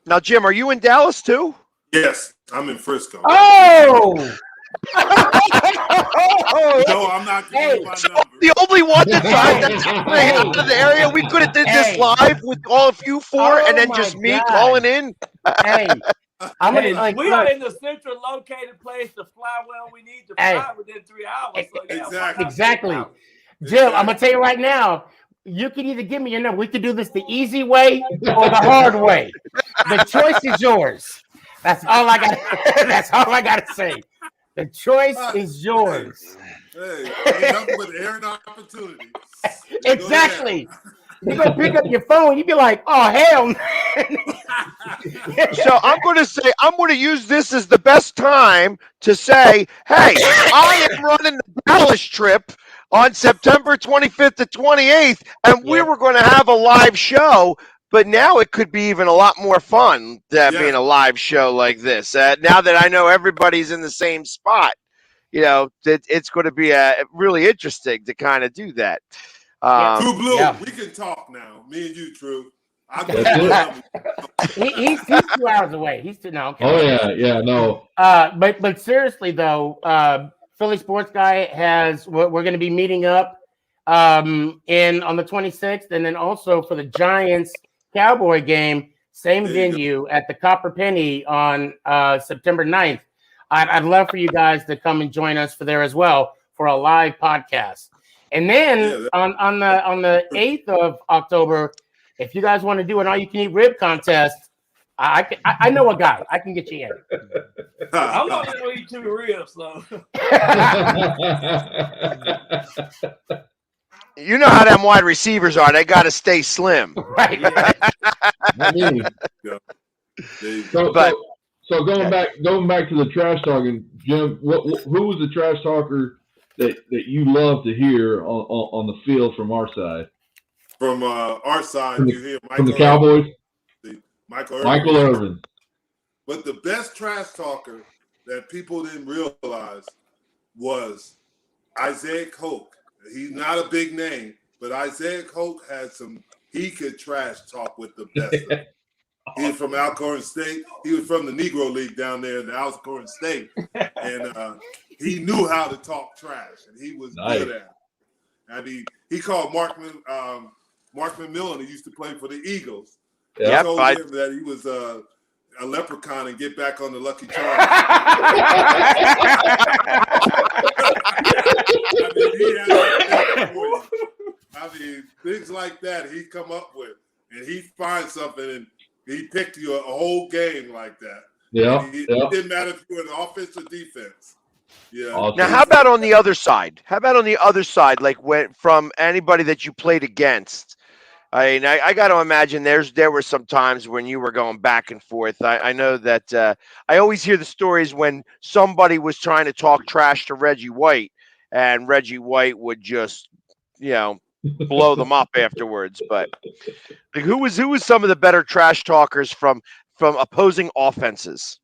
Now, Jim, are you in Dallas too? Yes, I'm in Frisco. Oh! No, I'm not giving my number. The only one that's out of the area. We could have did this live with all of you four, and then just me calling in. Hey, we are in the central located place to fly where we need to fly within 3 hours. So exactly. Jim, I'm gonna tell you right now. You can either give me your number. We could do this the easy way or the hard way. The choice is yours. That's all I got. That's all I got to say. The choice is yours. Hey, nothing but airing opportunity. Exactly. You're going to pick up your phone. You'd be like, oh, hell. So I'm going to use this as the best time to say, hey, I am running the Dallas trip on September 25th to 28th, and we were going to have a live show. But now it could be even a lot more fun being a live show like this. Now that I know everybody's in the same spot, it's going to be really interesting to kind of do that. True Blue, we can talk now. Me and you, True. He's 2 hours away. He's 2 now. Oh yeah, no. But seriously though, Philly Sports Guy we're going to be meeting up on the 26th, and then also for the Giants Cowboy game, same venue at the Copper Penny on September 9th. I'd love for you guys to come and join us for there as well for a live podcast. And then on the 8th of October, if you guys want to do an all-you-can-eat rib contest, I know a guy. I can get you in. I'm not going to eat 2 ribs, so. You know how them wide receivers are. They got to stay slim. Right. So going back to the trash talking, Jim, who was the trash talker that you love to hear on the field from our side? From our side, you hear from the Cowboys? Michael Irvin. But the best trash talker that people didn't realize was Isaiah Coke. He's not a big name, but Isaiah Coke he could trash talk with the best of them. He's from Alcorn State. He was from the Negro League down there in the Alcorn State. And he knew how to talk trash, and he was good at it. I mean, he called Mark McMillan, who used to play for the Eagles. He told him that he was a leprechaun and get back on the Lucky Charms. I mean, things like that he come up with, and he finds something, and he picked you a whole game like that. It didn't matter if you were in offense or defense. Yeah. Now, how about on the other side? Like from anybody that you played against? I mean, I got to imagine there were some times when you were going back and forth. I know that I always hear the stories when somebody was trying to talk trash to Reggie White, and Reggie White would just, blow them up afterwards. But like, who was some of the better trash talkers from opposing offenses?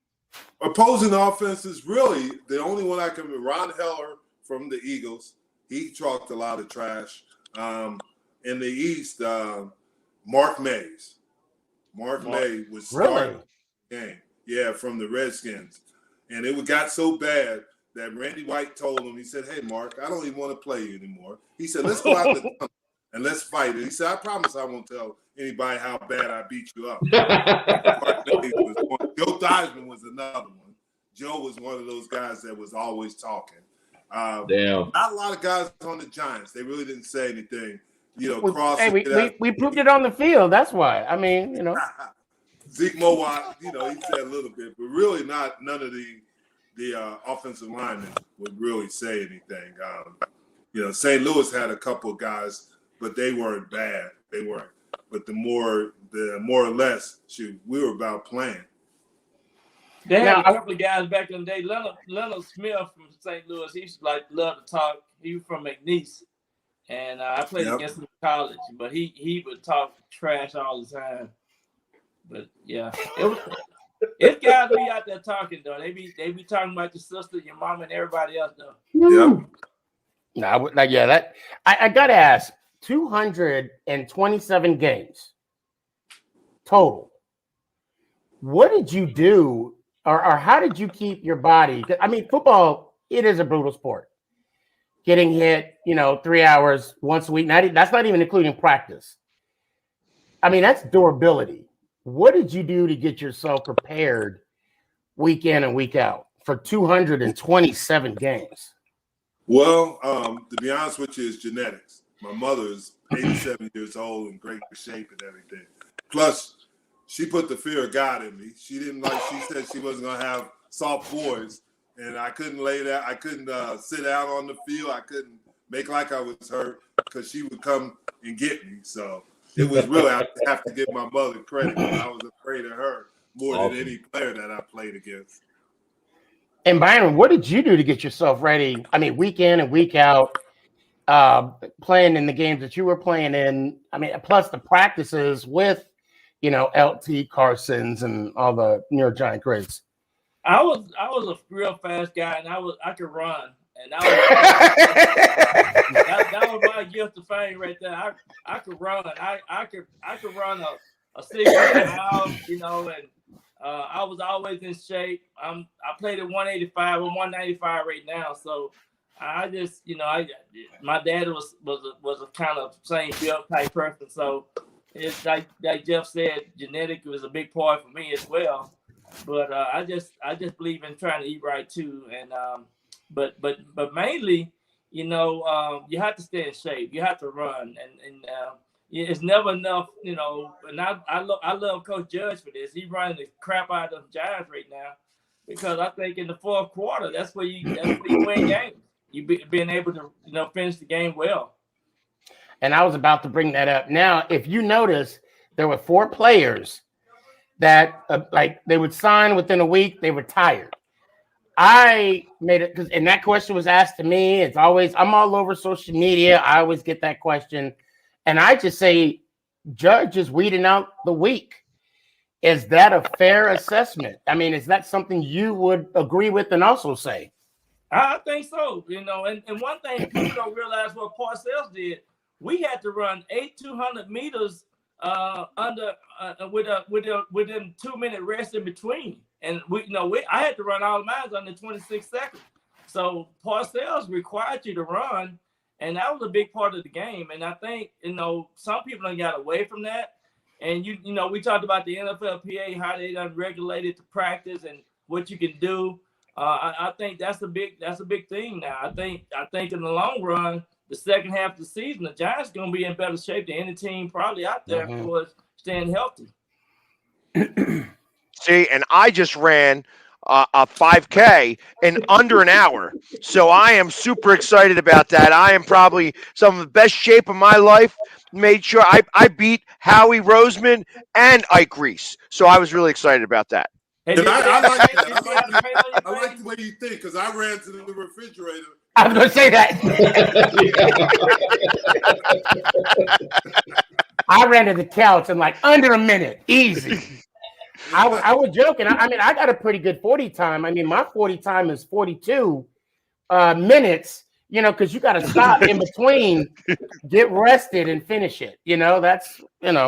Opposing offenses, really, the only one I can remember, Ron Heller from the Eagles. He talked a lot of trash. In the East, Mark Mays. Mark Mays was starting the game. Yeah, from the Redskins. And it got so bad that Randy White told him, he said, hey, Mark, I don't even want to play you anymore. He said, let's go out the tunnel and let's fight. And he said, I promise I won't tell anybody how bad I beat you up. Mark Mays was one. Joe Theismann was another one. Joe was one of those guys that was always talking. Not a lot of guys on the Giants. They really didn't say anything. crossing we proved it on the field. That's why. I mean, Zeke Mowat, he said a little bit, but really none of the offensive linemen would really say anything. St. Louis had a couple of guys, but they weren't bad. They weren't. But the more or less, we were about playing. They had a couple of guys back in the day. Leonard Smith from St. Louis, he used to love to talk. He was from McNeese, and I played against him in college. But he would talk trash all the time. But yeah, it's guys be out there talking though. They be talking about your sister, your mom, and everybody else though. Yep. No, I gotta ask. 227 games total. What did you do, or how did you keep your body? I mean, football, it is a brutal sport. Getting hit, 3 hours once a week. That's not even including practice. I mean, that's durability. What did you do to get yourself prepared week in and week out for 227 games? Well, to be honest with you, it's genetics. My mother is 87 years old in great shape and everything. Plus, she put the fear of God in me. She said she wasn't going to have soft boys, and I couldn't I couldn't sit out on the field. I couldn't make like I was hurt because she would come and get me. So it was really, I have to give my mother credit. I was afraid of her more than any player that I played against. And Byron, what did you do to get yourself ready? I mean, week in and week out, playing in the games that you were playing in. I mean, plus the practices with, LT Carsons and all the New York Giant greats. I was a real fast guy, and I could run, and that was my gift of fame right there. I could run. I could run a 6 mile, and I was always in shape. I played at 185 or 195 right now, so I just, my dad was a kind of same build type person, so it's like Jeff said, genetic was a big part for me as well. But I just believe in trying to eat right too, and but mainly, you have to stay in shape. You have to run, and it's never enough, And I love Coach Judge for this. He's running the crap out of the Giants right now, because I think in the fourth quarter that's where you win games. Being able to finish the game well. And I was about to bring that up. Now, if you notice, there were 4 players that they would sign within a week, they retired. I made it and that question was asked to me. It's always, I'm all over social media. I always get that question. And I just say, Judge is weeding out the weak. Is that a fair assessment? I mean, is that something you would agree with and also say? I think so, and one thing people don't realize what Parcells did, we had to run 200 meters within 2-minute rest in between. And I had to run all of mine under 26 seconds. So Parcells required you to run, and that was a big part of the game. And I think, some people done got away from that. And we talked about the NFLPA, how they done regulated the practice and what you can do. I think that's a big thing now. I think in the long run, the second half of the season, the Giants are going to be in better shape than any team probably out there for staying healthy. See, and I just ran a 5K in under an hour. So I am super excited about that. I am probably some of the best shape of my life. Made sure I beat Howie Roseman and Ike Reese. So I was really excited about that. And I like that. I like the way you think, because I ran to the refrigerator. I was going to say that. I ran to the couch in under a minute. Easy. I was joking. I mean, I got a pretty good 40 time. I mean, my 40 time is 42 minutes, because you got to stop in between, get rested, and finish it. That's, and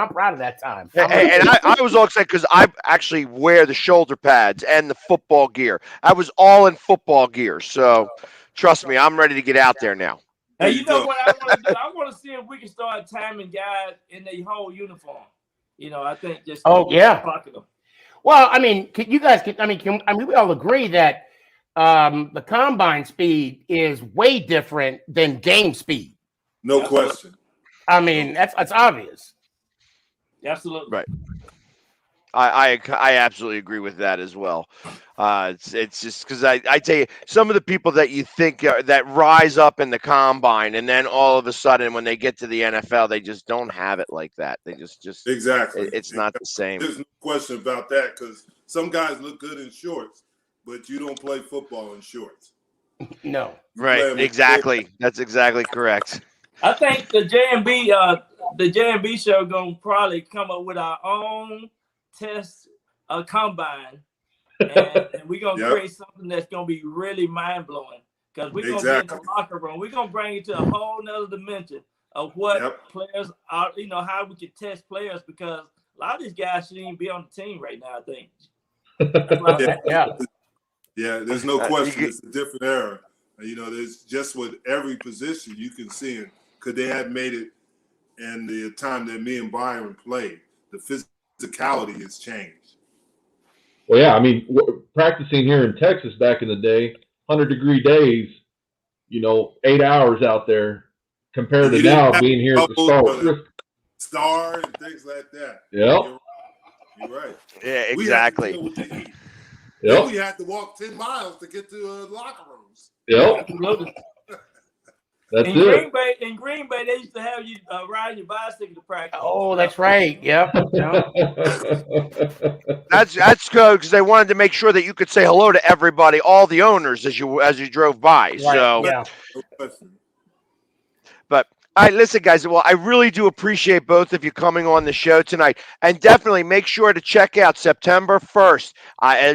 I'm proud of that time. And I was all excited because I actually wear the shoulder pads and the football gear. I was all in football gear. So trust me, I'm ready to get out there now. Hey, you know what I want to do? I want to see if we can start timing guys in their whole uniform. I think just them. Well, I mean, we all agree that the combine speed is way different than game speed. No question. I mean, that's obvious. Absolutely. Right. I absolutely agree with that as well. It's just because I tell you, some of the people that you think that rise up in the combine, and then all of a sudden when they get to the NFL, they just don't have it like that. They just Exactly. it's not the same. There's no question about that, because some guys look good in shorts, but you don't play football in shorts. No. Right. Exactly. That's exactly correct. I think the J&B show gonna probably come up with our own test combine, and we're gonna create something that's gonna be really mind blowing, because we're gonna get in the locker room. We're gonna bring it to a whole nother dimension of what players are, how we can test players, because a lot of these guys shouldn't even be on the team right now, I think. Yeah, there's no question. It's a different era. There's just with every position you can see it. Could they have made it in the time that me and Byron played? The physicality has changed. Well, yeah, I mean, practicing here in Texas back in the day, 100-degree days, 8 hours out there, compared to now being here at the Star and things like that. Yeah. You're right. Yeah, exactly. Then we had to walk 10 miles to get to locker rooms. Yep. That's in it. In Green Bay, they used to have you ride your bicycle to practice. Oh, that's right. Yep. That's good, because they wanted to make sure that you could say hello to everybody, all the owners, as you drove by. Right. So, yeah. But all right, listen, guys. Well, I really do appreciate both of you coming on the show tonight, and definitely make sure to check out September 1st.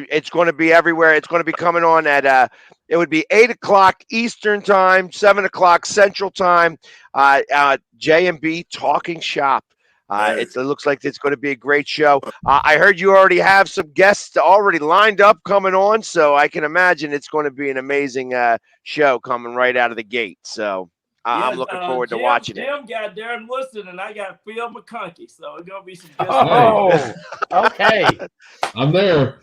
It's going to be everywhere. It's going to be coming on at it would be 8:00 Eastern time, 7:00 Central time. J&B Talking Shop. It looks like it's going to be a great show. I heard you already have some guests already lined up coming on, so I can imagine it's going to be an amazing show coming right out of the gate. So I'm looking forward to watching it. Jim got Darren Woodson, and I got Phil McConkey, so it's going to be some good stuff. Oh, okay. I'm there.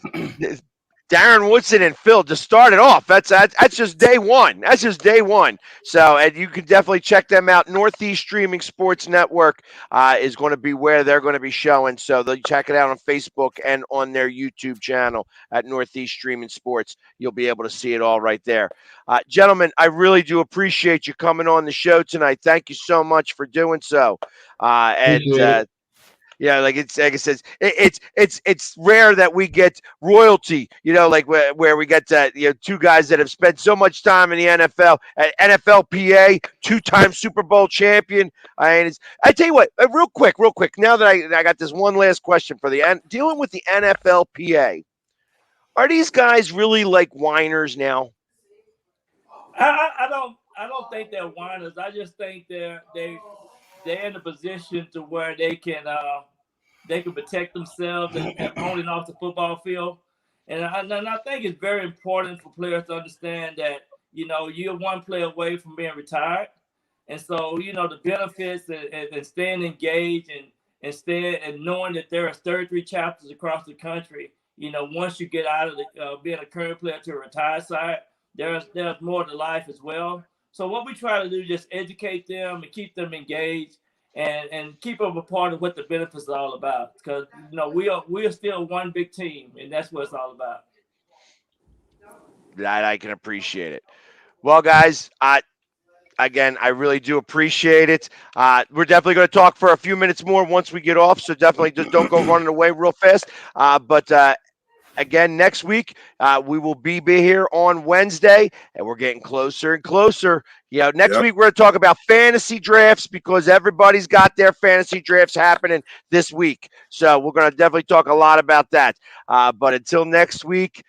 Darren Woodson and Phil just started off. That's just day one. That's just day one. So, and you can definitely check them out. Northeast Streaming Sports Network is going to be where they're going to be showing. So they'll check it out on Facebook and on their YouTube channel at Northeast Streaming Sports. You'll be able to see it all right there. Gentlemen, I really do appreciate you coming on the show tonight. Thank you so much for doing so. Yeah, like I said, it's rare that we get royalty, like where we get that, two guys that have spent so much time in the NFL, NFLPA, two-time Super Bowl champion. I tell you what, real quick. Now that I got this one last question for dealing with the NFLPA, are these guys really like whiners now? I don't think they're whiners. I just think they're in a position to where they can protect themselves and on and off the football field. And I think it's very important for players to understand that, you're one play away from being retired. And so, the benefits and staying engaged and knowing that there are 33 chapters across the country, once you get out of being a current player to a retired side, there's more to life as well. So what we try to do is just educate them and keep them engaged and keep them a part of what the benefits are all about. Because, we are still one big team, and that's what it's all about. That I can appreciate it. Well, guys, I really do appreciate it. We're definitely going to talk for a few minutes more once we get off, so definitely just don't go running away real fast. But again, next week, we will be here on Wednesday, and we're getting closer and closer. Next week, we're going to talk about fantasy drafts, because everybody's got their fantasy drafts happening this week. So we're going to definitely talk a lot about that. But until next week,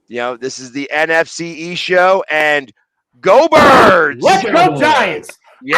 this is the NFC East show, and go Birds! Let's go Giants! Yeah.